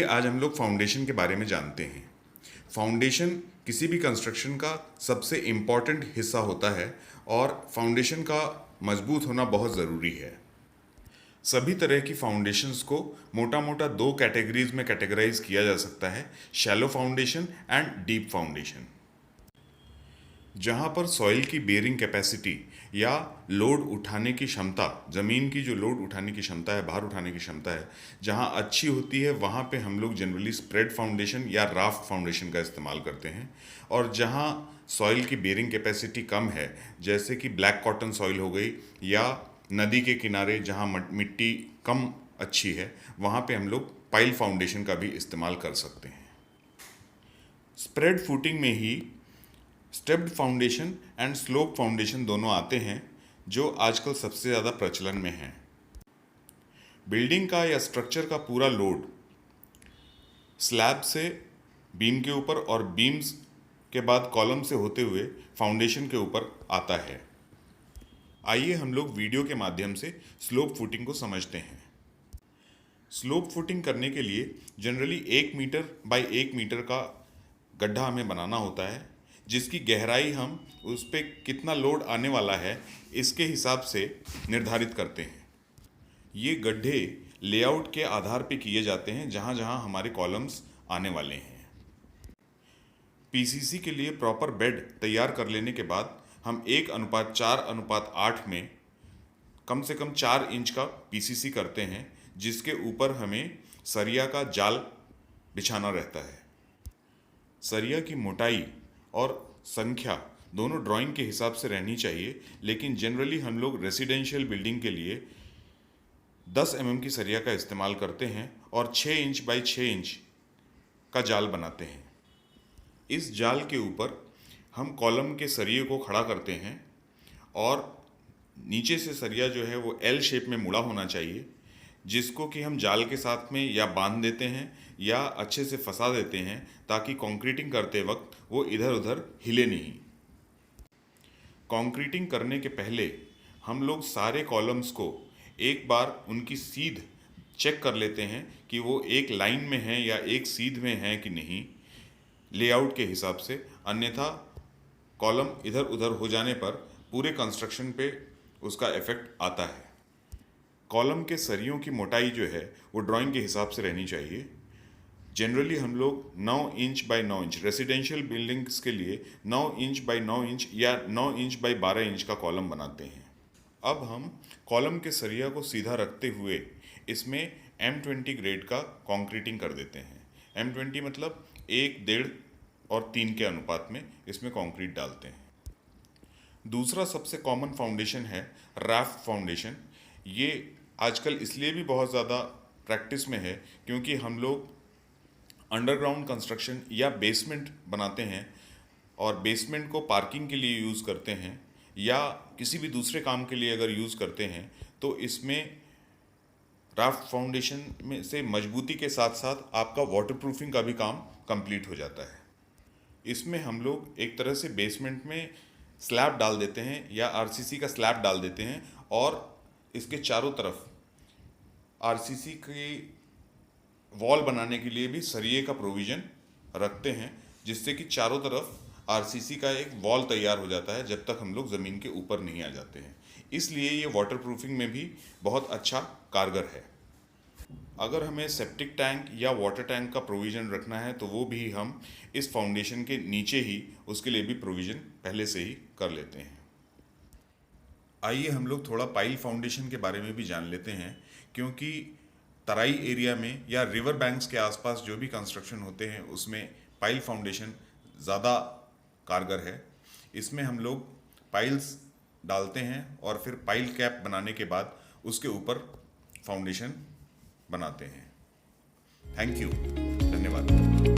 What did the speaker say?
आज हम लोग फाउंडेशन के बारे में जानते हैं। फाउंडेशन किसी भी कंस्ट्रक्शन का सबसे इम्पॉर्टेंट हिस्सा होता है और फाउंडेशन का मजबूत होना बहुत ज़रूरी है। सभी तरह की फाउंडेशंस को मोटा मोटा दो कैटेगरीज में कैटेगराइज किया जा सकता है, shallow foundation and deep foundation. जहाँ पर सॉइल की बेयरिंग कैपेसिटी या लोड उठाने की क्षमता, ज़मीन की जो लोड उठाने की क्षमता है, भार उठाने की क्षमता है, जहाँ अच्छी होती है वहाँ पे हम लोग जनरली स्प्रेड फाउंडेशन या राफ्ट फाउंडेशन का इस्तेमाल करते हैं। और जहाँ सॉइल की बेयरिंग कैपेसिटी कम है, जैसे कि ब्लैक कॉटन सॉइल हो गई या नदी के किनारे जहाँ मिट्टी कम अच्छी है, वहाँ पे हम लोग पाइल फाउंडेशन का भी इस्तेमाल कर सकते हैं। स्प्रेड फुटिंग में ही stepped foundation and slope foundation दोनों आते हैं, जो आजकल सबसे ज़्यादा प्रचलन में हैं। बिल्डिंग का या स्ट्रक्चर का पूरा लोड स्लैब से बीम के ऊपर और बीम्स के बाद कॉलम से होते हुए फाउंडेशन के ऊपर आता है। आइए हम लोग वीडियो के माध्यम से स्लोप फुटिंग को समझते हैं। स्लोप फुटिंग करने के लिए जनरली 1 मीटर बाय 1 मीटर का गड्ढा हमें बनाना होता है, जिसकी गहराई हम उस पर कितना लोड आने वाला है इसके हिसाब से निर्धारित करते हैं। ये गड्ढे लेआउट के आधार पे किए जाते हैं जहाँ जहाँ हमारे कॉलम्स आने वाले हैं। पीसीसी के लिए प्रॉपर बेड तैयार कर लेने के बाद हम 1:4:8 में कम से कम 4 इंच का पीसीसी करते हैं, जिसके ऊपर हमें सरिया का जाल बिछाना रहता है। सरिया की मोटाई और संख्या दोनों ड्राइंग के हिसाब से रहनी चाहिए, लेकिन जनरली हम लोग रेसिडेंशियल बिल्डिंग के लिए 10 mm की सरिया का इस्तेमाल करते हैं और 6 इंच बाई 6 इंच का जाल बनाते हैं। इस जाल के ऊपर हम कॉलम के सरिये को खड़ा करते हैं और नीचे से सरिया जो है वो एल शेप में मुड़ा होना चाहिए, जिसको कि हम जाल के साथ में या बांध देते हैं या अच्छे से फंसा देते हैं, ताकि कंक्रीटिंग करते वक्त वो इधर उधर हिले नहीं। कंक्रीटिंग करने के पहले हम लोग सारे कॉलम्स को एक बार उनकी सीध चेक कर लेते हैं कि वो एक लाइन में है या एक सीध में है कि नहीं, लेआउट के हिसाब से। अन्यथा कॉलम इधर उधर हो जाने पर पूरे कंस्ट्रक्शन पे उसका इफेक्ट आता है। कॉलम के सरियों की मोटाई जो है वो ड्राइंग के हिसाब से रहनी चाहिए। जनरली हम लोग 9 inch by 9 inch residential buildings के लिए 9 इंच बाय 9 इंच या 9 इंच बाय 12 इंच का कॉलम बनाते हैं। अब हम कॉलम के सरिया को सीधा रखते हुए इसमें M20 ग्रेड का कंक्रीटिंग कर देते हैं। M20 मतलब 1, 1.5 और 3 के अनुपात में इसमें कंक्रीट डालते हैं। दूसरा सबसे कॉमन फाउंडेशन है राफ्ट फाउंडेशन। ये आजकल इसलिए भी बहुत ज़्यादा प्रैक्टिस में है क्योंकि हम लोग अंडरग्राउंड कंस्ट्रक्शन या बेसमेंट बनाते हैं और बेसमेंट को पार्किंग के लिए यूज़ करते हैं या किसी भी दूसरे काम के लिए अगर यूज़ करते हैं, तो इसमें राफ्ट फाउंडेशन में से मजबूती के साथ साथ आपका वाटरप्रूफिंग का भी काम कंप्लीट हो जाता है। इसमें हम लोग एक तरह से बेसमेंट में स्लैब डाल देते हैं या आरसीसी का स्लैब डाल देते हैं और इसके चारों तरफ आरसीसी की वॉल बनाने के लिए भी सरिये का प्रोविज़न रखते हैं, जिससे कि चारों तरफ आरसीसी का एक वॉल तैयार हो जाता है जब तक हम लोग ज़मीन के ऊपर नहीं आ जाते हैं। इसलिए ये वाटरप्रूफिंग में भी बहुत अच्छा कारगर है। अगर हमें सेप्टिक टैंक या वाटर टैंक का प्रोविज़न रखना है तो वो भी हम इस फाउंडेशन के नीचे ही उसके लिए भी प्रोविज़न पहले से ही कर लेते हैं। आइए हम लोग थोड़ा पाइल फाउंडेशन के बारे में भी जान लेते हैं, क्योंकि तराई एरिया में या रिवर बैंक्स के आसपास जो भी कंस्ट्रक्शन होते हैं उसमें पाइल फाउंडेशन ज़्यादा कारगर है। इसमें हम लोग पाइल्स डालते हैं और फिर पाइल कैप बनाने के बाद उसके ऊपर फाउंडेशन बनाते हैं। थैंक यू, धन्यवाद।